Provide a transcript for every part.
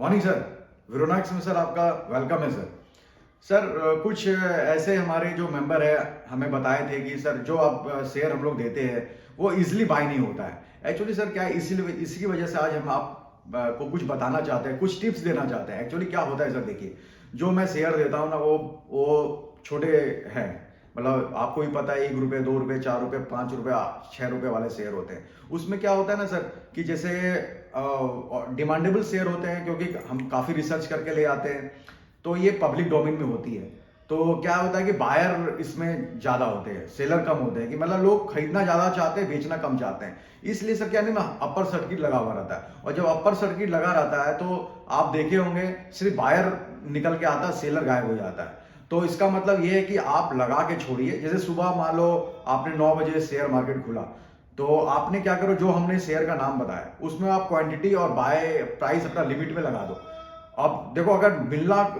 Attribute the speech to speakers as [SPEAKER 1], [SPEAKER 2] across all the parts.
[SPEAKER 1] Morning sir. विरोनाक्स में sir आपका welcome है सर। सर कुछ ऐसे हमारे जो मेंबर है हमें बताए थे कि सर जो आप शेयर हम लोग देते हैं वो इजीली बाय नहीं होता है। एक्चुअली सर क्या है, इसीलिए इसकी वजह से आज हम आप को कुछ बताना चाहते हैं, कुछ टिप्स देना चाहते हैं। एक्चुअली क्या होता है सर, देखिए जो मैं शेयर देता हूँ ना वो छोटे हैं। मतलब आपको भी पता है, 1 रुपए 2 रुपए 4 रुपए 5 रुपए 6 रुपए वाले शेयर होते हैं। उसमें क्या होता है ना सर कि जैसे डिमांडेबल शेयर होते हैं, क्योंकि हम काफ़ी रिसर्च करके ले आते हैं, तो ये पब्लिक डोमेन में होती है। तो क्या होता है कि बायर इसमें ज़्यादा होते हैं, सेलर कम होते हैं, कि मतलब लोग खरीदना ज़्यादा चाहते हैं, बेचना कम चाहते हैं। इसलिए सर क्या नहीं, अपर सर्किट लगा हुआ रहता है, और जब अपर सर्किट लगा रहता है तो आप देखे होंगे सिर्फ बायर निकल के आता है, सेलर गायब हो जाता है। तो इसका मतलब ये है कि आप लगा के छोड़िए। जैसे सुबह मान लो आपने 9 बजे शेयर मार्केट खुला, तो आपने क्या करो, जो हमने शेयर का नाम बताया उसमें आप क्वांटिटी और बाय प्राइस अपना लिमिट में लगा दो। अब देखो, अगर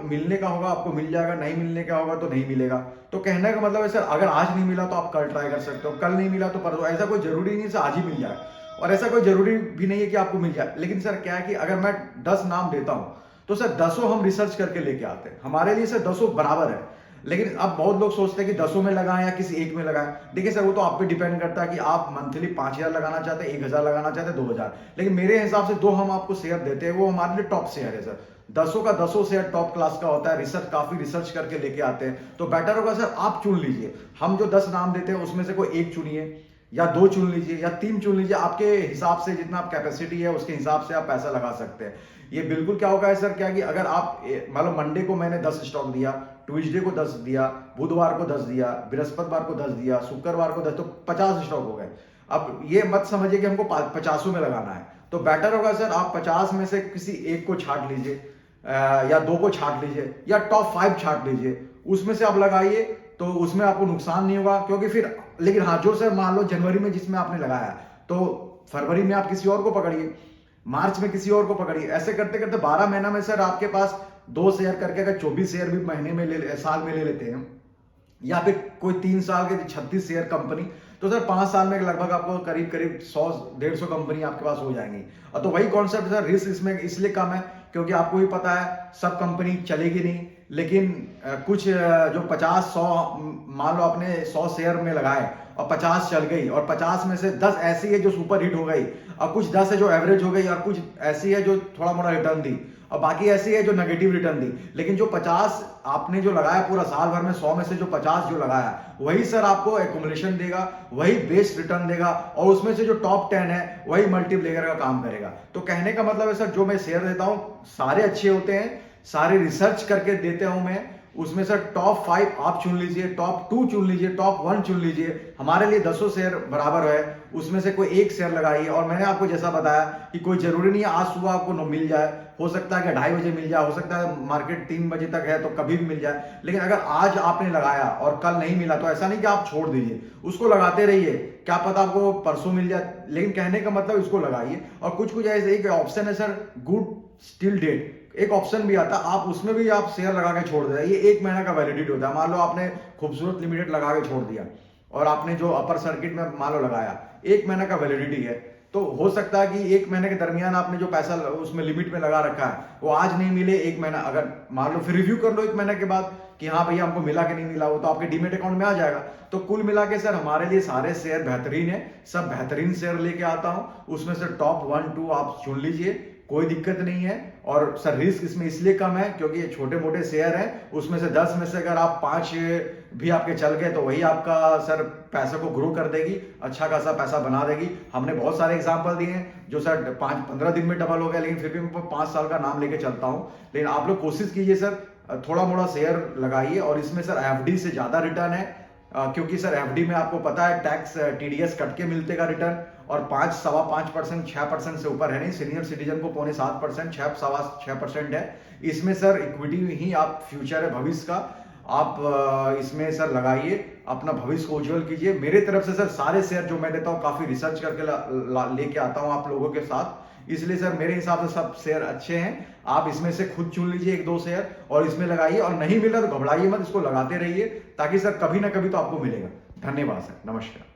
[SPEAKER 1] मिलने का होगा आपको मिल जाएगा, नहीं मिलने का होगा तो नहीं मिलेगा। तो कहने का मतलब है सर, अगर आज नहीं मिला तो आप कल ट्राई कर सकते हो, कल नहीं मिला तो परसों। ऐसा कोई जरूरी नहीं सर आज ही मिल जाए, और ऐसा कोई जरूरी भी नहीं है कि आपको मिल जाए। लेकिन सर क्या है कि अगर मैं 10 नाम देता हूं तो सर 10 हम रिसर्च करके लेके आते हैं। हमारे लिए सर 10 बराबर है। लेकिन अब बहुत लोग सोचते हैं कि 10 में लगाएं या किसी एक में लगाएं। देखिए सर, वो तो आप पे डिपेंड करता है कि आप मंथली 5,000 लगाना चाहते हैं, 1,000 लगाना चाहते हैं, 2,000। लेकिन मेरे हिसाब से 2 हम आपको शेयर देते हैं, वो हमारे लिए टॉप शेयर है सर। 10 का 10 शेयर टॉप क्लास का होता है, काफी रिसर्च करके लेके आते हैं। तो बेटर होगा सर आप चुन लीजिए। हम जो 10 नाम देते हैं उसमें से कोई एक चुनिए, या 2 चुन लीजिए, या 3 चुन लीजिए। आपके हिसाब से जितना आप कैपेसिटी है उसके हिसाब से आप पैसा लगा सकते हैं। ये बिल्कुल क्या होगा है सर, क्या कि अगर आप मान लो मंडे को मैंने 10 स्टॉक दिया, ट्यूसडे को 10 दिया, बुधवार को 10 दिया, बृहस्पतिवार को 10 दिया, शुक्रवार को 10, तो 50 स्टॉक हो गए। अब ये मत समझिए कि हमको 50 में लगाना है। तो बेटर होगा सर आप 50 में से किसी एक को छांट लीजिए, या 2 को छांट लीजिए, या टॉप 5 छांट लीजिए, उसमें से आप लगाइए। तो उसमें आपको नुकसान नहीं होगा, क्योंकि फिर लेकिन हाँ, जो सर मान लो जनवरी में जिसमें आपने लगाया, तो फरवरी में आप किसी और को पकड़िए, मार्च में किसी और को पकड़िए। ऐसे करते करते 12 महीना में सर आपके पास 2 शेयर करके अगर 24 शेयर भी महीने में साल में ले लेते हैं, या फिर कोई 3 साल के 36 शेयर कंपनी, तो सर 5 साल में लगभग आपको करीब करीब 100-150 कंपनी आपके पास हो जाएंगी। और तो वही कॉन्सेप्ट सर, रिस्क इसमें इसलिए कम है क्योंकि आपको भी पता है सब कंपनी चलेगी नहीं। लेकिन कुछ जो 50-100, मान लो आपने 100 शेयर में लगाए और 50 चल गई, और 50 में से 10 ऐसी है जो सुपर हिट हो गई, और कुछ 10 है जो एवरेज हो गई, और कुछ ऐसी है जो थोड़ा मोड़ा रिटर्न दी, और बाकी ऐसी है जो नेगेटिव रिटर्न दी। लेकिन जो 50 आपने जो लगाया पूरा साल भर में, 100 में से जो 50 जो लगाया, वही सर आपको एक्यूमुलेशन देगा, वही बेस्ट रिटर्न देगा, और उसमें से जो टॉप 10 है वही मल्टीप्लेयर का काम करेगा। तो कहने का मतलब है सर, जो मैं शेयर देता हूं सारे अच्छे होते हैं, सारे रिसर्च करके देता हूं मैं। उसमें सर टॉप 5 आप चुन लीजिए, टॉप 2 चुन लीजिए, टॉप 1 चुन लीजिए। हमारे लिए 10 शेयर बराबर है, उसमें से कोई एक शेयर लगाइए। और मैंने आपको जैसा बताया कि कोई जरूरी नहीं है आज सुबह आपको मिल जाए, हो सकता है कि 2:30 बजे मिल जाए, हो सकता है मार्केट 3 बजे तक है तो कभी भी मिल जाए। लेकिन अगर आज आपने लगाया और कल नहीं मिला, तो ऐसा नहीं कि आप छोड़ दीजिए, उसको लगाते रहिए, क्या पता आपको परसों मिल जाए। लेकिन कहने का मतलब इसको लगाइए। और कुछ ऐसे एक ऑप्शन है सर, गुड स्टिल डेट एक ऑप्शन भी आता है, आप उसमें भी आप शेयर लगा के छोड़ दे। ये 1 महीना का वैलिडिटी होता है। मान लो आपने खूबसूरत लिमिटेड लगा के छोड़ दिया, और आपने जो अपर सर्किट में मान लो लगाया, 1 महीना का वैलिडिटी है। तो हो सकता है कि 1 महीने के दरमियान आपने जो पैसा उसमें लिमिट में लगा रखा है वो आज नहीं मिले, 1 महीना अगर मान लो, फिर रिव्यू कर लो 1 महीने के बाद कि हाँ भैया हमको मिला कि नहीं मिला, वो तो आपके डीमेट अकाउंट में आ जाएगा। तो कुल मिला के सर हमारे लिए सारे शेयर बेहतरीन है, सब बेहतरीन शेयर लेके आता हूं। उसमें से टॉप 1-2 आप चुन लीजिए, कोई दिक्कत नहीं है। और सर रिस्क इसमें इसलिए कम है क्योंकि ये छोटे मोटे शेयर हैं। उसमें से 10 में से अगर आप 5 भी आपके चल गए तो वही आपका सर पैसे को ग्रो कर देगी, अच्छा खासा पैसा बना देगी। हमने बहुत सारे एग्जांपल दिए हैं जो सर 5-15 दिन में डबल हो गया, लेकिन फिर भी मैं 5 साल का नाम लेके चलता हूं। लेकिन आप लोग कोशिश कीजिए सर, थोड़ा मोड़ा शेयर लगाइए। और इसमें सर एफडी से ज्यादा रिटर्न है, क्योंकि सर एफडी में आपको पता है टैक्स टीडीएस कट के मिलते का रिटर्न, और 5-5.25%, 6% से ऊपर है नहीं। सीनियर सिटीजन को 5.75%, 6-6.25% है। इसमें सर इक्विटी ही आप फ्यूचर है भविष्य का, आप इसमें सर लगाइए, अपना भविष्य को उज्जवल कीजिए। मेरे तरफ से सर सारे शेयर जो मैं देता हूं काफी रिसर्च करके लेके आता हूं आप लोगों के साथ, इसलिए सर मेरे हिसाब से सब शेयर अच्छे हैं। आप इसमें से खुद चुन लीजिए 1-2 शेयर और इसमें लगाइए, और नहीं मिला तो घबराइए मत, इसको लगाते रहिए, ताकि सर कभी ना कभी तो आपको मिलेगा। धन्यवाद सर, नमस्कार।